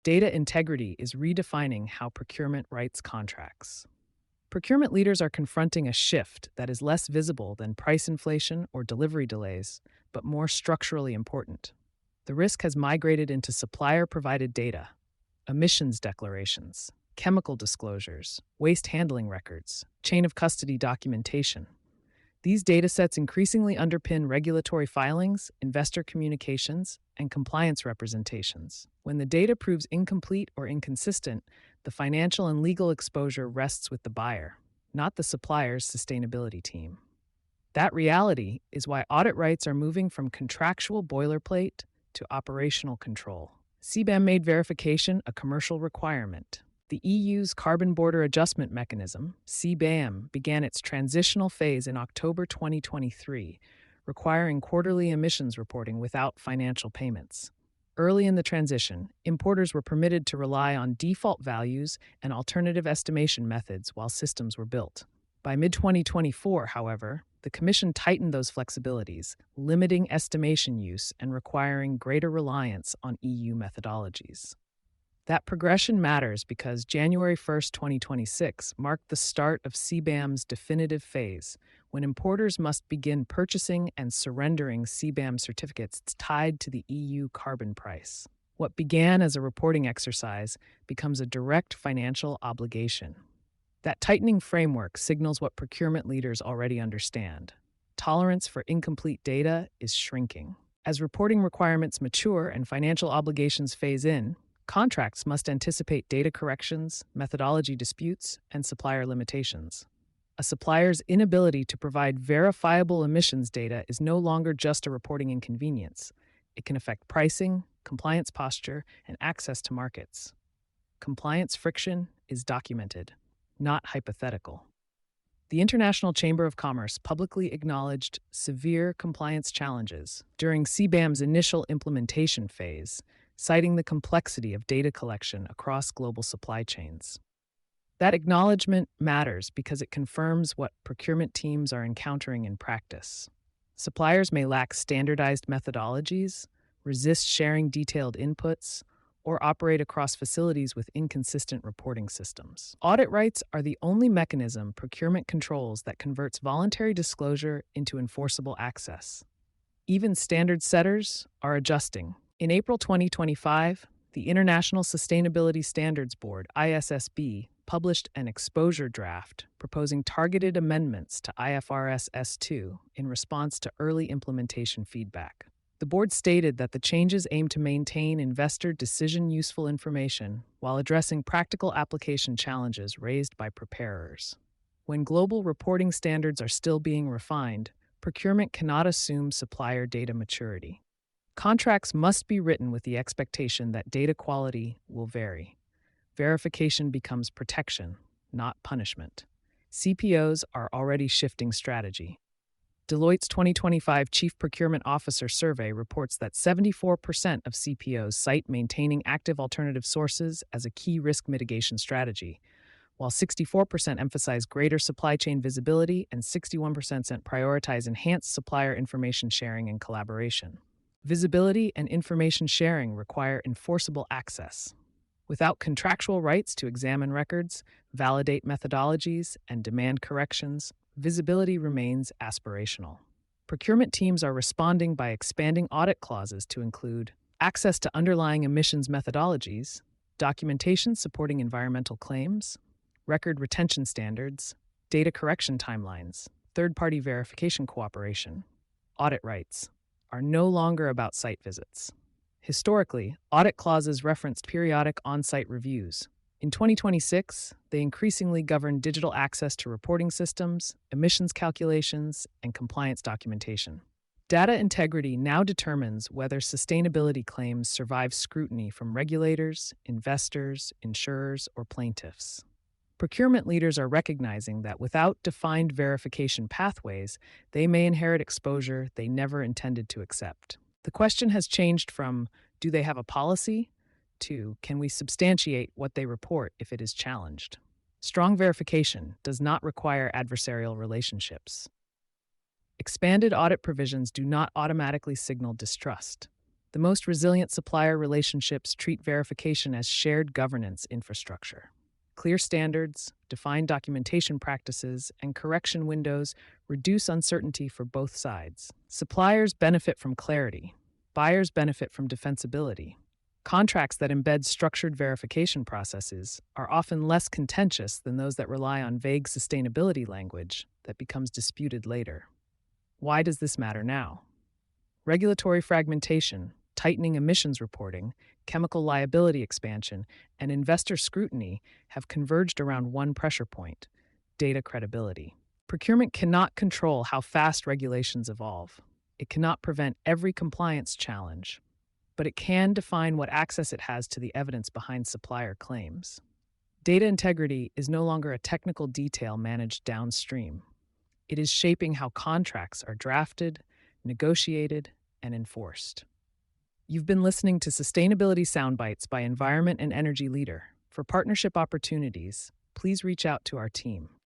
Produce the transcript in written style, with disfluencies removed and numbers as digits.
Data integrity is redefining how procurement writes contracts. Procurement leaders are confronting a shift that is less visible than price inflation or delivery delays, but more structurally important. The risk has migrated into supplier provided data, emissions declarations, chemical disclosures, waste handling records, chain of custody documentation. These datasets increasingly underpin regulatory filings, investor communications, and compliance representations. When the data proves incomplete or inconsistent, the financial and legal exposure rests with the buyer, not the supplier's sustainability team. That reality is why audit rights are moving from contractual boilerplate to operational control. CBAM made verification a commercial requirement. The EU's Carbon Border Adjustment Mechanism, CBAM, began its transitional phase in October 2023, requiring quarterly emissions reporting without financial payments. Early in the transition, importers were permitted to rely on default values and alternative estimation methods while systems were built. By mid-2024, however, the Commission tightened those flexibilities, limiting estimation use and requiring greater reliance on EU methodologies. That progression matters because January 1st, 2026 marked the start of CBAM's definitive phase, when importers must begin purchasing and surrendering CBAM certificates tied to the EU carbon price. What began as a reporting exercise becomes a direct financial obligation. That tightening framework signals what procurement leaders already understand. Tolerance for incomplete data is shrinking. As reporting requirements mature and financial obligations phase in, contracts must anticipate data corrections, methodology disputes, and supplier limitations. A supplier's inability to provide verifiable emissions data is no longer just a reporting inconvenience. It can affect pricing, compliance posture, and access to markets. Compliance friction is documented, not hypothetical. The International Chamber of Commerce publicly acknowledged severe compliance challenges during CBAM's initial implementation phase, citing the complexity of data collection across global supply chains. That acknowledgement matters because it confirms what procurement teams are encountering in practice. Suppliers may lack standardized methodologies, resist sharing detailed inputs, or operate across facilities with inconsistent reporting systems. Audit rights are the only mechanism procurement controls that converts voluntary disclosure into enforceable access. Even standard setters are adjusting. In April 2025, the International Sustainability Standards Board, ISSB, published an exposure draft proposing targeted amendments to IFRS S2 in response to early implementation feedback. The board stated that the changes aim to maintain investor decision-useful information while addressing practical application challenges raised by preparers. When global reporting standards are still being refined, procurement cannot assume supplier data maturity. Contracts must be written with the expectation that data quality will vary. Verification becomes protection, not punishment. CPOs are already shifting strategy. Deloitte's 2025 Chief Procurement Officer survey reports that 74% of CPOs cite maintaining active alternative sources as a key risk mitigation strategy, while 64% emphasize greater supply chain visibility and 61% prioritize enhanced supplier information sharing and collaboration. Visibility and information sharing require enforceable access. Without contractual rights to examine records, validate methodologies, and demand corrections, visibility remains aspirational. Procurement teams are responding by expanding audit clauses to include access to underlying emissions methodologies, documentation supporting environmental claims, record retention standards, data correction timelines, third-party verification cooperation. Audit rights are no longer about site visits. Historically, audit clauses referenced periodic on-site reviews. In 2026, they increasingly govern digital access to reporting systems, emissions calculations, and compliance documentation. Data integrity now determines whether sustainability claims survive scrutiny from regulators, investors, insurers, or plaintiffs. Procurement leaders are recognizing that without defined verification pathways, they may inherit exposure they never intended to accept. The question has changed from, do they have a policy, to, can we substantiate what they report if it is challenged? Strong verification does not require adversarial relationships. Expanded audit provisions do not automatically signal distrust. The most resilient supplier relationships treat verification as shared governance infrastructure. Clear standards, defined documentation practices, and correction windows reduce uncertainty for both sides. Suppliers benefit from clarity. Buyers benefit from defensibility. Contracts that embed structured verification processes are often less contentious than those that rely on vague sustainability language that becomes disputed later. Why does this matter now? Regulatory fragmentation, tightening emissions reporting, chemical liability expansion, and investor scrutiny have converged around one pressure point: data credibility. Procurement cannot control how fast regulations evolve. It cannot prevent every compliance challenge, but it can define what access it has to the evidence behind supplier claims. Data integrity is no longer a technical detail managed downstream. It is shaping how contracts are drafted, negotiated, and enforced. You've been listening to Sustainability Soundbites by Environment and Energy Leader. For partnership opportunities, please reach out to our team.